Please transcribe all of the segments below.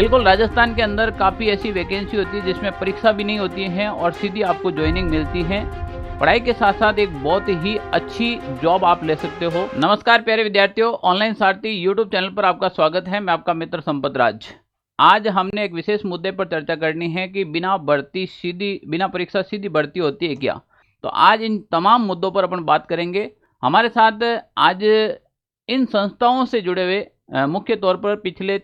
बिल्कुल, राजस्थान के अंदर काफ़ी ऐसी वैकेंसी होती है जिसमें परीक्षा भी नहीं होती है और सीधी आपको ज्वाइनिंग मिलती है। पढ़ाई के साथ साथ एक बहुत ही अच्छी जॉब आप ले सकते हो। नमस्कार प्यारे विद्यार्थियों, ऑनलाइन सारथी यूट्यूब चैनल पर आपका स्वागत है। मैं आपका मित्र संपत राज। आज हमने एक विशेष मुद्दे पर चर्चा करनी है कि बिना परीक्षा सीधी भर्ती होती है क्या। तो आज इन तमाम मुद्दों पर अपन बात करेंगे। हमारे साथ आज इन संस्थाओं से जुड़े हुए मुख्य तौर पर पिछले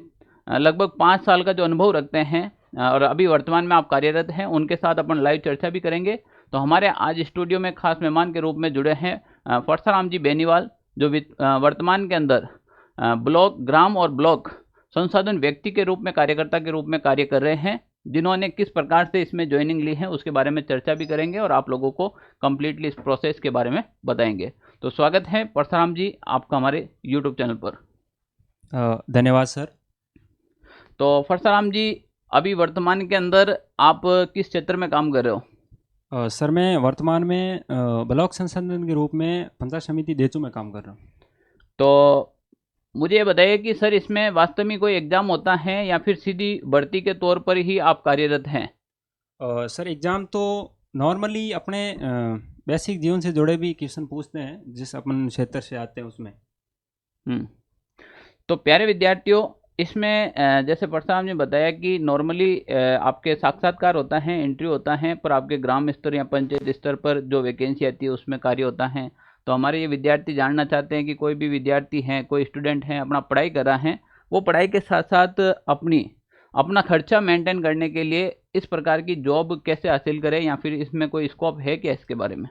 लगभग 5 साल का जो अनुभव रखते हैं और अभी वर्तमान में आप कार्यरत हैं, उनके साथ अपन लाइव चर्चा भी करेंगे। तो हमारे आज स्टूडियो में खास मेहमान के रूप में जुड़े हैं परसाराम जी बेनीवाल, जो वर्तमान के अंदर ब्लॉक ग्राम और ब्लॉक संसाधन व्यक्ति के रूप में कार्यकर्ता के रूप में कार्य कर रहे हैं। जिन्होंने किस प्रकार से इसमें ज्वाइनिंग ली है उसके बारे में चर्चा भी करेंगे और आप लोगों को कंप्लीटली इस प्रोसेस के बारे में बताएंगे। तो स्वागत है परसाराम जी आपका हमारे यूट्यूब चैनल पर। धन्यवाद सर। तो परसाराम जी, अभी वर्तमान के अंदर आप किस क्षेत्र में काम कर रहे हो? सर मैं वर्तमान में ब्लॉक संसाधन के रूप में पंचायत समिति देचू में काम कर रहा हूँ। तो मुझे ये बताइए कि सर इसमें वास्तव में कोई एग्ज़ाम होता है या फिर सीधी भर्ती के तौर पर ही आप कार्यरत हैं? सर एग्ज़ाम तो नॉर्मली अपने बेसिक जीवन से जुड़े भी क्वेश्चन पूछते हैं जिस अपन क्षेत्र से आते हैं उसमें। तो प्यारे विद्यार्थियों, इसमें जैसे परसाराम ने बताया कि नॉर्मली आपके साक्षात्कार होता है, इंटरव्यू होता है, पर आपके ग्राम स्तर या पंचायत स्तर पर जो वैकेंसी आती है उसमें कार्य होता है। तो हमारे ये विद्यार्थी जानना चाहते हैं कि कोई भी विद्यार्थी हैं, कोई स्टूडेंट हैं, अपना पढ़ाई कर रहा है, वो पढ़ाई के साथ साथ अपना खर्चा मेंटेन करने के लिए इस प्रकार की जॉब कैसे हासिल करें, या फिर इसमें कोई स्कोप है क्या इसके बारे में?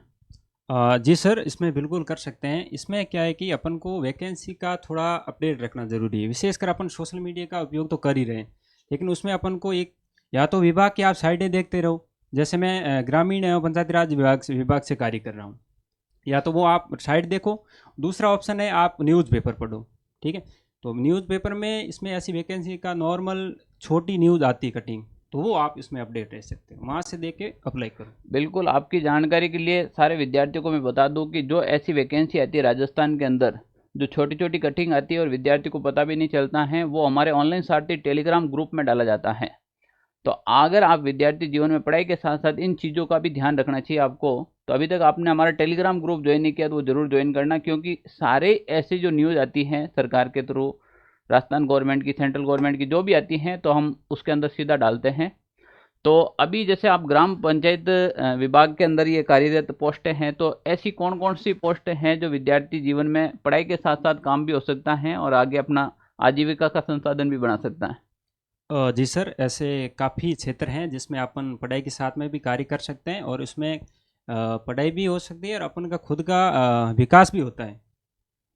जी सर, इसमें बिल्कुल कर सकते हैं। इसमें क्या है कि अपन को वैकेंसी का थोड़ा अपडेट रखना ज़रूरी है। विशेषकर अपन सोशल मीडिया का उपयोग तो कर ही रहे हैं, लेकिन उसमें अपन को एक या तो विभाग की आप साइटें देखते रहो, जैसे मैं ग्रामीण एवं पंचायती राज विभाग से कार्य कर रहा हूँ, या तो वो आप साइट देखो। दूसरा ऑप्शन है आप न्यूज़पेपर पढ़ो, ठीक है। तो न्यूज़पेपर में इसमें ऐसी वैकेंसी का नॉर्मल छोटी न्यूज़ आती है कटिंग, तो वो आप इसमें अपडेट रह सकते हो, वहाँ से देख के अप्लाई करो। बिल्कुल, आपकी जानकारी के लिए सारे विद्यार्थियों को मैं बता दूं कि जो ऐसी वैकेंसी आती है राजस्थान के अंदर, जो छोटी छोटी कटिंग आती है और विद्यार्थी को पता भी नहीं चलता है, वो हमारे ऑनलाइन सारथी टेलीग्राम ग्रुप में डाला जाता है। तो अगर आप विद्यार्थी जीवन में पढ़ाई के साथ साथ इन चीज़ों का भी ध्यान रखना चाहिए आपको, तो अभी तक आपने हमारा टेलीग्राम ग्रुप ज्वाइन नहीं किया तो वो जरूर ज्वाइन करना, क्योंकि सारे ऐसे जो न्यूज़ आती हैं सरकार के थ्रू, राजस्थान गवर्नमेंट की, सेंट्रल गवर्नमेंट की जो भी आती हैं, तो हम उसके अंदर सीधा डालते हैं। तो अभी जैसे आप ग्राम पंचायत विभाग के अंदर ये कार्यरत पोस्टें हैं, तो ऐसी कौन कौन सी पोस्टें हैं जो विद्यार्थी जीवन में पढ़ाई के साथ साथ काम भी हो सकता है और आगे अपना आजीविका का संसाधन भी बना सकता है? जी सर, ऐसे काफ़ी क्षेत्र हैं जिसमें अपन पढ़ाई के साथ में भी कार्य कर सकते हैं और इसमें पढ़ाई भी हो सकती है और अपन का खुद का विकास भी होता है।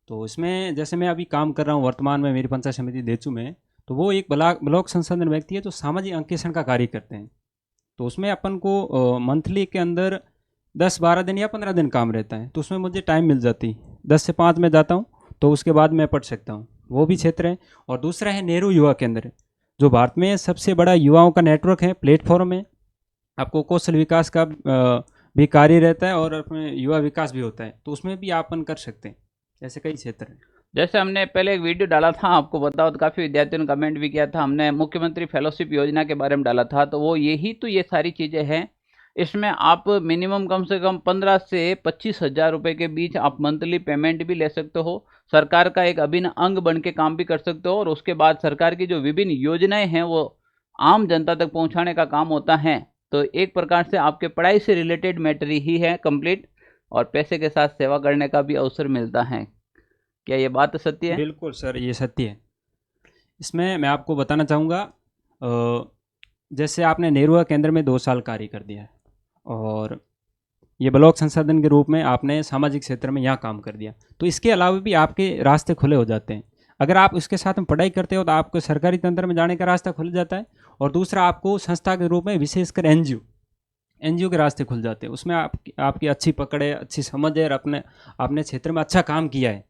तो इसमें जैसे मैं अभी काम कर रहा हूँ वर्तमान में मेरी पंचायत समिति देचू में, तो वो एक ब्लॉक संसाधन व्यक्ति है जो सामाजिक अंकेक्षण का कार्य करते हैं। तो उसमें अपन को मंथली के अंदर 10-12 दिन या 15 दिन काम रहता है, तो उसमें मुझे टाइम मिल जाती, 10 से 5 में जाता हूँ, तो उसके बाद मैं पढ़ सकता हूँ। वो भी क्षेत्र है। और दूसरा है नेहरू युवा केंद्र, जो भारत में सबसे बड़ा युवाओं का नेटवर्क है, प्लेटफॉर्म है। आपको कौशल विकास का भी कार्य रहता है और अपने युवा विकास भी होता है, तो उसमें भी अपन कर सकते हैं। ऐसे कई क्षेत्र हैं। जैसे हमने पहले एक वीडियो डाला था, आपको बताओ, तो काफ़ी विद्यार्थियों ने कमेंट भी किया था, हमने मुख्यमंत्री फेलोशिप योजना के बारे में डाला था, तो वो ये सारी चीज़ें हैं। इसमें आप मिनिमम कम से कम 15 से 25 हज़ार रुपये के बीच आप मंथली पेमेंट भी ले सकते हो, सरकार का एक अभिन्न अंग बन के काम भी कर सकते हो, और उसके बाद सरकार की जो विभिन्न योजनाएं हैं वो आम जनता तक पहुंचाने का काम होता है। तो एक प्रकार से आपके पढ़ाई से रिलेटेड मैटर ही है कंप्लीट, और पैसे के साथ सेवा करने का भी अवसर मिलता है। क्या ये बात सत्य है? बिल्कुल सर, ये सत्य है। इसमें मैं आपको बताना चाहूँगा, जैसे आपने नेहरू केंद्र में 2 साल कार्य कर दिया है और ये ब्लॉक संसाधन के रूप में आपने सामाजिक क्षेत्र में यहाँ काम कर दिया, तो इसके अलावा भी आपके रास्ते खुले हो जाते हैं। अगर आप इसके साथ में पढ़ाई करते हो तो आपको सरकारी तंत्र में जाने का रास्ता खुल जाता है, और दूसरा आपको संस्था के रूप में विशेषकर एनजीओ के रास्ते खुल जाते हैं। उसमें आपकी अच्छी पकड़ है, अच्छी समझ है और अपने क्षेत्र में अच्छा काम किया है,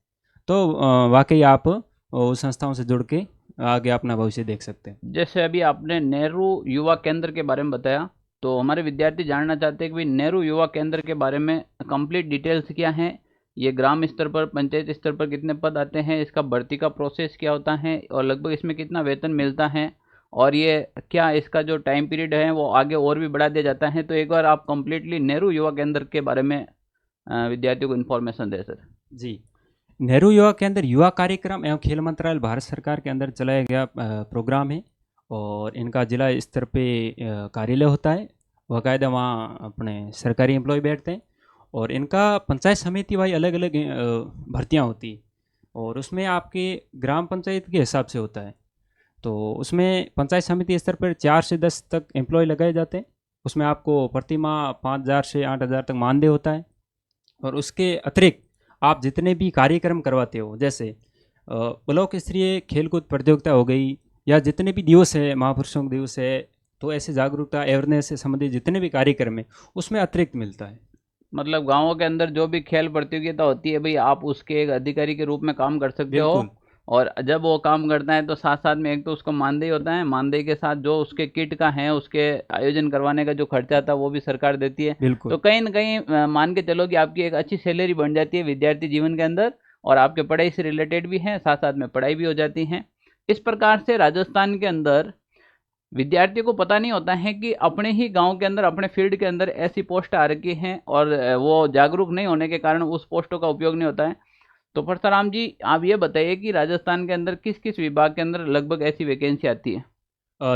तो वाकई आप उस संस्थाओं से जुड़ के आगे अपना भविष्य देख सकते हैं। जैसे अभी आपने नेहरू युवा केंद्र के बारे में बताया, तो हमारे विद्यार्थी जानना चाहते हैं कि भाई नेहरू युवा केंद्र के बारे में कंप्लीट डिटेल्स क्या हैं, ये ग्राम स्तर पर, पंचायत स्तर पर कितने पद आते हैं, इसका भर्ती का प्रोसेस क्या होता है और लगभग इसमें कितना वेतन मिलता है, और ये क्या इसका जो टाइम पीरियड है वो आगे और भी बढ़ा दिया जाता है? तो एक बार आप कंप्लीटली नेहरू युवा केंद्र के बारे में विद्यार्थियों को इन्फॉर्मेशन दें सर। जी, नेहरू युवा केंद्र युवा कार्यक्रम एवं खेल मंत्रालय भारत सरकार के अंदर चलाया गया प्रोग्राम है। और इनका जिला स्तर पे कार्यालय होता है, बाकायदा वहाँ अपने सरकारी एम्प्लॉय बैठते हैं। और इनका पंचायत समिति वाई अलग अलग भर्तियाँ होती है, और उसमें आपके ग्राम पंचायत के हिसाब से होता है। तो उसमें पंचायत समिति स्तर पर 4 से 10 तक एम्प्लॉय लगाए जाते हैं। उसमें आपको प्रति माह 5,000 से 8,000 तक मानदेय होता है। और उसके अतिरिक्त आप जितने भी कार्यक्रम करवाते हो, जैसे ब्लॉक स्तरीय खेलकूद प्रतियोगिता हो गई, या जितने भी दिवस है, महापुरुषों के दिवस है, तो ऐसे जागरूकता अवेयरनेस से संबंधित जितने भी कार्यक्रम है उसमें अतिरिक्त मिलता है। मतलब गांवों के अंदर जो भी खेल प्रतियोगिता होती है भाई, आप उसके एक अधिकारी के रूप में काम कर सकते हो। बिल्कुल। और जब वो काम करता है तो साथ साथ में एक तो उसको मानदेय होता है, मानदेय के साथ जो उसके किट का है, उसके आयोजन करवाने का जो खर्चा आता है वो भी सरकार देती है। तो बिल्कुल। कहीं ना कहीं मान के चलो कि आपकी एक अच्छी सैलरी बन जाती है विद्यार्थी जीवन के अंदर, और आपके पढ़ाई से रिलेटेड भी है, साथ साथ में पढ़ाई भी हो जाती है। इस प्रकार से राजस्थान के अंदर विद्यार्थी को पता नहीं होता है कि अपने ही गांव के अंदर, अपने फील्ड के अंदर ऐसी पोस्ट आ रखी हैं, और वो जागरूक नहीं होने के कारण उस पोस्टों का उपयोग नहीं होता है। तो परसराम जी, आप ये बताइए कि राजस्थान के अंदर किस किस विभाग के अंदर लगभग ऐसी वैकेंसी आती है?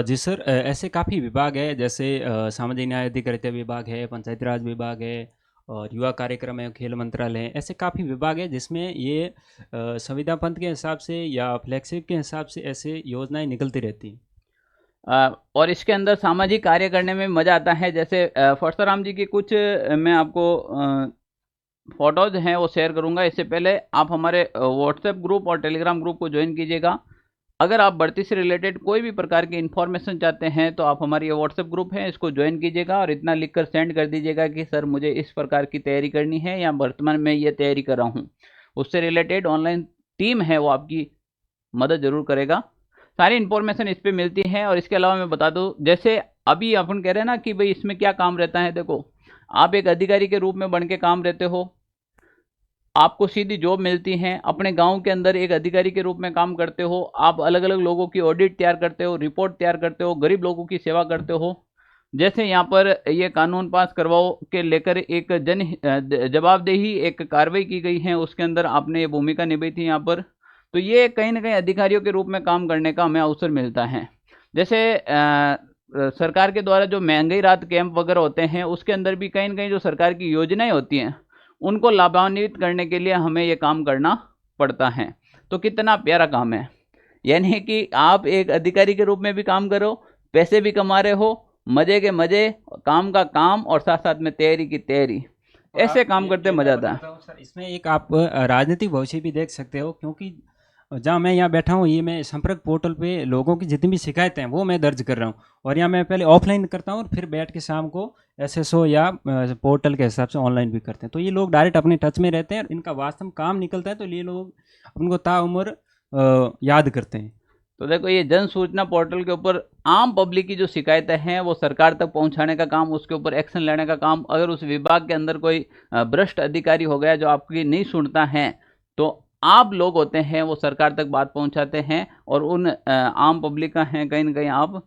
जी सर, ऐसे काफ़ी विभाग है, जैसे सामाजिक न्याय अधिकारिता विभाग है, पंचायती राज विभाग है, और युवा कार्यक्रम है, खेल मंत्रालय है। ऐसे काफ़ी विभाग है जिसमें ये संविदा पंथ के हिसाब से या फ्लैगशिप के हिसाब से ऐसे योजनाएं निकलती रहती हैं। और इसके अंदर सामाजिक कार्य करने में मज़ा आता है। जैसे परसराम जी की कुछ मैं आपको फोटोज हैं वो शेयर करूंगा। इससे पहले आप हमारे व्हाट्सएप ग्रुप और टेलीग्राम ग्रुप को ज्वाइन कीजिएगा। अगर आप भर्ती से रिलेटेड कोई भी प्रकार की इन्फॉर्मेशन चाहते हैं तो आप हमारी ये व्हाट्सएप ग्रुप है, इसको ज्वाइन कीजिएगा और इतना लिखकर सेंड कर दीजिएगा कि सर मुझे इस प्रकार की तैयारी करनी है या वर्तमान में ये तैयारी कर रहा हूँ। उससे रिलेटेड ऑनलाइन टीम है वो आपकी मदद जरूर करेगा। सारी इन्फॉर्मेशन इस पर मिलती है। और इसके अलावा मैं बता दूं, जैसे अभी अपन कह रहे हैं ना कि भाई इसमें क्या काम रहता है। देखो, आप एक अधिकारी के रूप में बन के काम रहते हो, आपको सीधी जॉब मिलती है, अपने गांव के अंदर एक अधिकारी के रूप में काम करते हो, आप अलग अलग लोगों की ऑडिट तैयार करते हो, रिपोर्ट तैयार करते हो, गरीब लोगों की सेवा करते हो। जैसे यहाँ पर ये कानून पास करवाओ के लेकर एक जवाबदेही एक कार्रवाई की गई है, उसके अंदर आपने ये भूमिका निभाई थी यहाँ पर। तो ये कहीं ना कहीं अधिकारियों के रूप में काम करने का हमें अवसर मिलता है। जैसे सरकार के द्वारा जो महंगाई राहत कैंप वगैरह होते हैं, उसके अंदर भी कहीं ना कहीं जो सरकार की योजनाएं होती हैं उनको लाभान्वित करने के लिए हमें ये काम करना पड़ता है। तो कितना प्यारा काम है, यानी कि आप एक अधिकारी के रूप में भी काम करो, पैसे भी कमा रहे हो, मजे के मजे, काम का काम, और साथ साथ में तैयारी की तैयारी, ऐसे काम करते मजा आता है। सर, इसमें एक आप राजनीतिक भविष्य भी देख सकते हो, क्योंकि जहाँ मैं यहाँ बैठा हूँ, ये मैं संपर्क पोर्टल पे लोगों की जितनी भी शिकायतें हैं वो मैं दर्ज कर रहा हूँ। और यहाँ मैं पहले ऑफलाइन करता हूँ और फिर बैठ के शाम को एसएसओ या पोर्टल के हिसाब से ऑनलाइन भी करते हैं। तो ये लोग डायरेक्ट अपने टच में रहते हैं और इनका वास्तव में काम निकलता है, तो ये लोग उनको ताउम्र याद करते हैं। तो देखो, ये जन सूचना पोर्टल के ऊपर आम पब्लिक की जो शिकायतें हैं वो सरकार तक पहुंचाने का काम, उसके ऊपर एक्शन लेने का काम। अगर उस विभाग के अंदर कोई भ्रष्ट अधिकारी हो गया जो आपकी नहीं सुनता है, तो आप लोग होते हैं वो सरकार तक बात पहुंचाते हैं और उन आम पब्लिक का है कहीं ना कहीं आप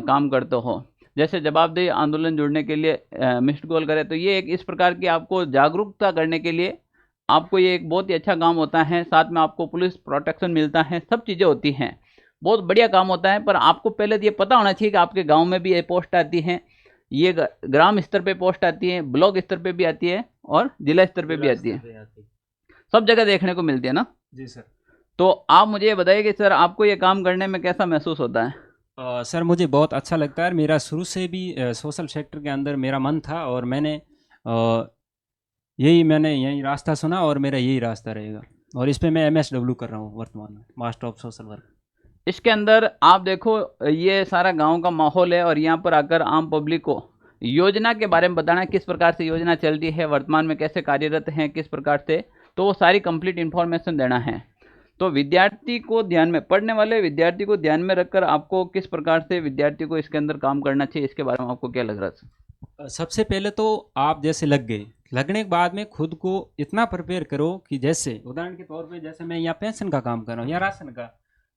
काम करते हो। जैसे जवाबदेही आंदोलन जुड़ने के लिए मिस्ड कॉल करें, तो ये एक इस प्रकार की आपको जागरूकता करने के लिए आपको ये एक बहुत ही अच्छा काम होता है। साथ में आपको पुलिस प्रोटेक्शन मिलता है, सब चीज़ें होती हैं, बहुत बढ़िया काम होता है। पर आपको पहले तो ये पता होना चाहिए कि आपके गांव में भी ये पोस्ट आती है, ये ग्राम स्तर पे पोस्ट आती है, ब्लॉक स्तर पे भी आती है और जिला स्तर पे भी आती है, सब जगह देखने को मिलती है ना। जी सर। तो आप मुझे ये बताइए कि सर आपको ये काम करने में कैसा महसूस होता है? सर, मुझे बहुत अच्छा लगता है। मेरा शुरू से भी सोशल सेक्टर के अंदर मेरा मन था, और मैंने यही रास्ता सुना और मेरा यही रास्ता रहेगा। और इस पे मैं MSW कर रहा हूँ वर्तमान में, मास्टर ऑफ सोशल वर्क। इसके अंदर आप देखो, ये सारा गांव का माहौल है और यहाँ पर आकर आम पब्लिक को योजना के बारे में बताना, किस प्रकार से योजना चलती है, वर्तमान में कैसे कार्यरत हैं, किस प्रकार से, तो वो सारी कंप्लीट इन्फॉर्मेशन देना है। तो विद्यार्थी को ध्यान में, पढ़ने वाले विद्यार्थी को ध्यान में रखकर आपको किस प्रकार से विद्यार्थी को इसके अंदर काम करना चाहिए, इसके बारे में आपको क्या लग रहा है? सबसे पहले तो आप जैसे लग गए, लगने के बाद में खुद को इतना प्रिपेयर करो कि जैसे उदाहरण के तौर पे जैसे मैं यहाँ पेंशन का काम कर रहा हूँ या राशन का,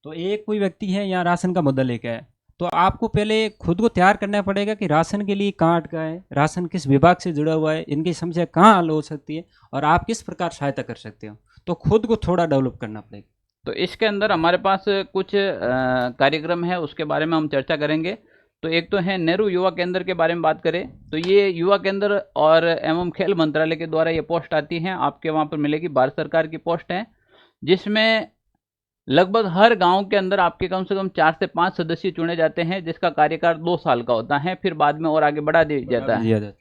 तो एक कोई व्यक्ति है यहाँ राशन का मुद्दा लेके आया, तो आपको पहले खुद को तैयार करना पड़ेगा कि राशन के लिए कहाँ अटका है, राशन किस विभाग से जुड़ा हुआ है, इनकी समस्या कहाँ हल हो सकती है और आप किस प्रकार सहायता कर सकते हो। तो खुद को थोड़ा डेवलप करना पड़ेगा। तो इसके अंदर हमारे पास कुछ कार्यक्रम है, उसके बारे में हम चर्चा करेंगे। तो एक तो है नेहरू युवा केंद्र के बारे में बात करें तो ये युवा केंद्र और एवं खेल मंत्रालय के द्वारा ये पोस्ट आती हैं, आपके वहाँ पर मिलेगी, भारत सरकार की पोस्ट है, जिसमें लगभग हर गांव के अंदर आपके कम से कम 4 से 5 सदस्य चुने जाते हैं, जिसका कार्यकाल 2 साल का होता है, फिर बाद में और आगे बढ़ा दिया जाता है।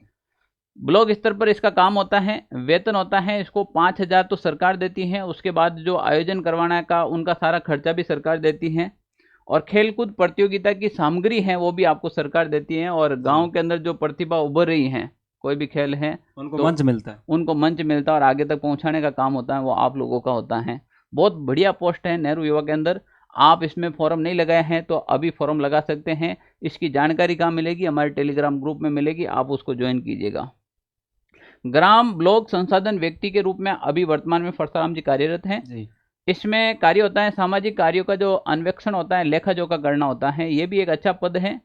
ब्लॉक स्तर पर इसका काम होता है, वेतन होता है इसको 5,000 तो सरकार देती है, उसके बाद जो आयोजन करवाना का उनका सारा खर्चा भी सरकार देती है, और खेलकूद प्रतियोगिता की सामग्री है वो भी आपको सरकार देती है, और गांव के अंदर जो प्रतिभा उभर रही है, कोई भी खेल है उनको तो मंच मिलता है, उनको मंच मिलता है और आगे तक पहुंचाने का काम होता है वो आप लोगों का होता है। बहुत बढ़िया पोस्ट है नेहरू युवा के अंदर। आप इसमें फॉर्म नहीं लगाए हैं तो अभी फॉर्म लगा सकते हैं। इसकी जानकारी कहाँ मिलेगी? हमारे टेलीग्राम ग्रुप में मिलेगी, आप उसको ज्वाइन कीजिएगा। ग्राम ब्लॉक संसाधन व्यक्ति के रूप में अभी वर्तमान में परशुराम जी कार्यरत हैं। इसमें कार्य होता है सामाजिक कार्यों का जो अन्वेक्षण होता है, लेखा जोखा करना होता है, ये भी एक अच्छा पद है।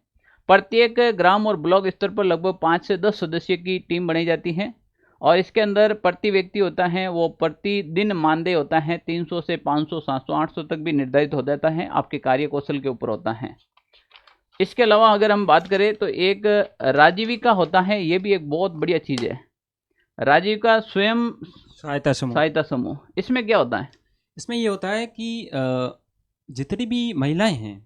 प्रत्येक ग्राम और ब्लॉक स्तर पर लगभग 5 से 10 सदस्य की टीम बनाई जाती है, और इसके अंदर प्रति व्यक्ति होता है वो प्रतिदिन मानदेय होता है 300 से 500, 700, 800 तक भी निर्धारित हो जाता है, आपके कार्य कौशल के ऊपर होता है। इसके अलावा अगर हम बात करें तो एक राजीविका होता है, ये भी एक बहुत बढ़िया चीज़ है, राजीविका स्वयं सहायता समूह। इसमें क्या होता है? इसमें ये होता है कि जितनी भी महिलाएं हैं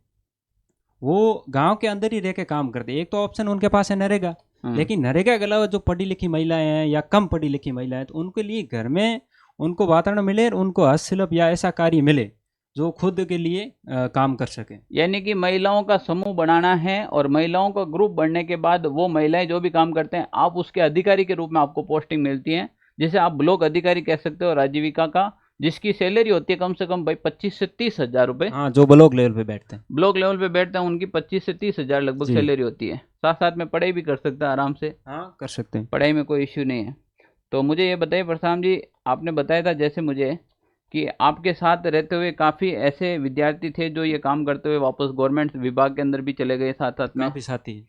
वो गांव के अंदर ही रह के काम करते हैं। एक तो ऑप्शन उनके पास है नरेगा, लेकिन नरेगा के अलावा जो पढ़ी लिखी महिलाएं हैं या कम पढ़ी लिखी महिलाएं हैं, तो उनके लिए घर में उनको वातावरण मिले और उनको हस्तशिल्प या ऐसा कार्य मिले जो खुद के लिए काम कर सके। यानी कि महिलाओं का समूह बनाना है, और महिलाओं का ग्रुप बनने के बाद वो महिलाएं जो भी काम करते हैं आप उसके अधिकारी के रूप में आपको पोस्टिंग मिलती है, जिसे आप ब्लॉक अधिकारी कह सकते हो राजीविका का, जिसकी सैलरी होती है कम से कम भाई 25 से 30 हजार रुपए। हाँ, जो ब्लॉक लेवल पे बैठते हैं, ब्लॉक लेवल पे बैठते हैं उनकी 25 से 30 हजार लगभग सैलरी होती है। साथ साथ में पढ़ाई भी कर सकता है आराम से। हाँ, कर सकते हैं, पढ़ाई में कोई इश्यू नहीं है। तो मुझे ये बताइए परशुराम जी, आपने बताया था जैसे मुझे कि आपके साथ रहते हुए काफ़ी ऐसे विद्यार्थी थे जो ये काम करते हुए वापस गवर्नमेंट विभाग के अंदर भी चले गए साथ साथ में। काफ़ी साथी।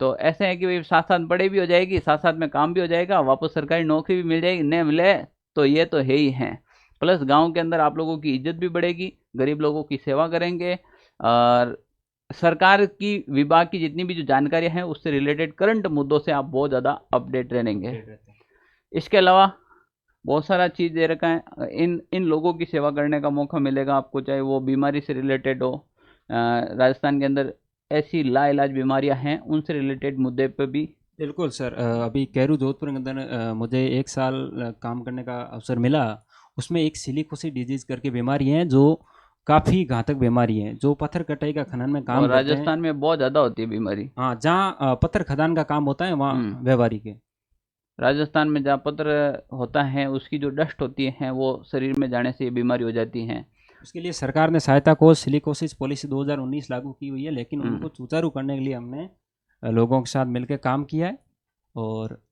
तो ऐसे है कि भाई साथ साथ पढ़ाई भी हो जाएगी, साथ साथ में काम भी हो जाएगा, वापस सरकारी नौकरी भी मिल जाएगी, नहीं मिले तो ये तो है ही है। प्लस गांव के अंदर आप लोगों की इज्जत भी बढ़ेगी, गरीब लोगों की सेवा करेंगे, और सरकार की विभाग की जितनी भी जो जानकारी है उससे रिलेटेड करंट मुद्दों से आप बहुत ज़्यादा अपडेट रहेंगे। इसके अलावा बहुत सारा चीज़ दे रखा है, इन लोगों की सेवा करने का मौका मिलेगा आपको, चाहे वो बीमारी से रिलेटेड हो। राजस्थान के अंदर ऐसी लाइलाज बीमारियां हैं, उनसे रिलेटेड मुद्दे पर भी। बिल्कुल सर, अभी कैरू जोधपुर के अंदर मुझे 1 साल काम करने का अवसर मिला। उसमें एक सिलिकोसिस डिजीज करके बीमारी है जो काफ़ी घातक बीमारी है, जो पत्थर कटाई का खनन में काम और करते हैं। राजस्थान में बहुत ज़्यादा होती है बीमारी। हाँ, जहाँ पत्थर खदान का काम होता है वहाँ व्यवहारिक है। राजस्थान में जहाँ पत्र होता है उसकी जो डस्ट होती है वो शरीर में जाने से ये बीमारी हो जाती है। उसके लिए सरकार ने सहायता कोष सिलिकोसिस पॉलिसी 2019 लागू की हुई है, लेकिन उनको सुचारू करने के लिए हमने लोगों के साथ मिलकर काम किया है और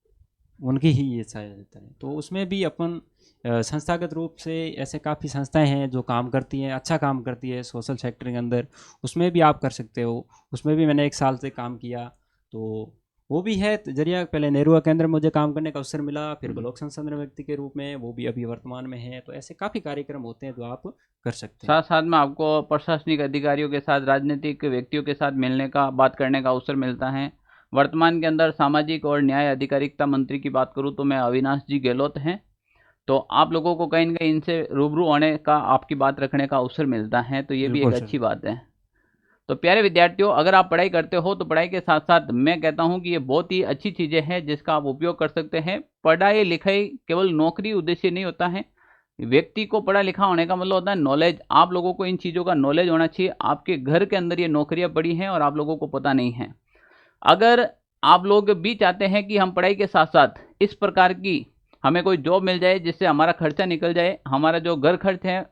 उनकी ही ये सहायता है। तो उसमें भी अपन संस्थागत रूप से ऐसे काफ़ी संस्थाएं हैं जो काम करती हैं, अच्छा काम करती है सोशल सेक्टर के अंदर, उसमें भी आप कर सकते हो। उसमें भी मैंने 1 साल से काम किया, तो वो भी है जरिया। पहले नेहरू केंद्र में मुझे काम करने का अवसर मिला, फिर ब्लॉक संसाधन व्यक्ति के रूप में, वो भी अभी वर्तमान में है। तो ऐसे काफ़ी कार्यक्रम होते हैं जो आप कर सकते हैं। साथ साथ में आपको प्रशासनिक अधिकारियों के साथ, राजनीतिक व्यक्तियों के साथ मिलने का, बात करने का अवसर मिलता है। वर्तमान के अंदर सामाजिक और न्याय अधिकारिता मंत्री की बात करूँ तो मैं अविनाश जी गहलोत हैं, तो आप लोगों को कहीं ना कहीं इनसे रूबरू होने का, आपकी बात रखने का अवसर मिलता है, तो ये भी एक अच्छी बात है। तो प्यारे विद्यार्थियों, अगर आप पढ़ाई करते हो तो पढ़ाई के साथ साथ मैं कहता हूं कि ये बहुत ही अच्छी चीज़ें हैं जिसका आप उपयोग कर सकते हैं। पढ़ाई लिखाई केवल नौकरी उद्देश्य नहीं होता है। व्यक्ति को पढ़ा लिखा होने का मतलब होता है नॉलेज। आप लोगों को इन चीज़ों का नॉलेज होना चाहिए। आपके घर के अंदर ये नौकरियां पड़ी हैं और आप लोगों को पता नहीं है। अगर आप लोग भी चाहते हैं कि हम पढ़ाई के साथ साथ इस प्रकार की हमें कोई जॉब मिल जाए जिससे हमारा खर्चा निकल जाए, हमारा जो घर खर्च है,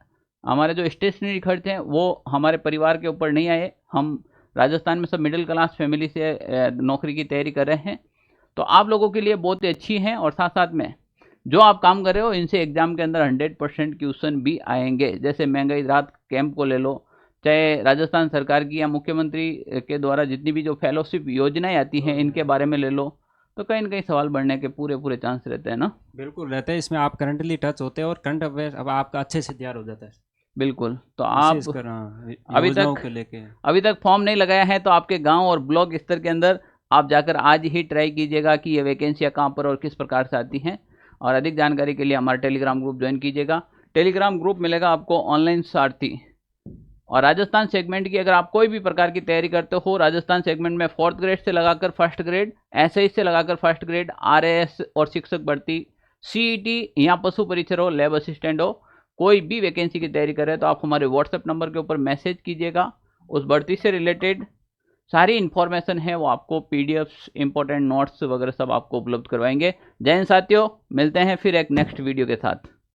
हमारे जो स्टेशनरी खर्च हैं वो हमारे परिवार के ऊपर नहीं आए, हम राजस्थान में सब मिडिल क्लास फैमिली से नौकरी की तैयारी कर रहे हैं, तो आप लोगों के लिए बहुत ही अच्छी हैं। और साथ साथ में जो आप काम कर रहे हो इनसे एग्जाम के अंदर 100% क्वेश्चन भी आएंगे। जैसे महंगाई रात कैंप को ले लो, चाहे राजस्थान सरकार की या मुख्यमंत्री के द्वारा जितनी भी जो फेलोशिप योजनाएं आती हैं इनके बारे में ले लो, तो कहीं ना कहीं सवाल बढ़ने के पूरे पूरे चांस रहते हैं ना। बिल्कुल रहते हैं, इसमें आप करंटली टच होते हैं और करंट अफेयर अब आपका अच्छे से तैयार हो जाता है। बिल्कुल। तो विशेष आप कर हाँ, अभी योजनाओं तक को लेके। अभी तक फॉर्म नहीं लगाया है तो आपके गांव और ब्लॉक स्तर के अंदर आप जाकर आज ही ट्राई कीजिएगा कि ये वैकेंसियाँ कहाँ पर और किस प्रकार से आती हैं। और अधिक जानकारी के लिए हमारा टेलीग्राम ग्रुप ज्वाइन कीजिएगा। टेलीग्राम ग्रुप मिलेगा आपको ऑनलाइन सारथी। और राजस्थान सेगमेंट की अगर आप कोई भी प्रकार की तैयारी करते हो, राजस्थान सेगमेंट में 4th ग्रेड से लगाकर 1st ग्रेड, एसआई से लगाकर 1st ग्रेड, आरएएस और शिक्षक भर्ती, सीईटी या पशु परीक्षर हो, लैब असिस्टेंट हो, कोई भी वैकेंसी की तैयारी करें तो आप हमारे व्हाट्सएप नंबर के ऊपर मैसेज कीजिएगा। उस भर्ती से रिलेटेड सारी इन्फॉर्मेशन है वो आपको पीडीएफ्स, इंपॉर्टेंट नोट्स वगैरह सब आपको उपलब्ध करवाएंगे। जय हिंद साथियों, मिलते हैं फिर एक नेक्स्ट वीडियो के साथ।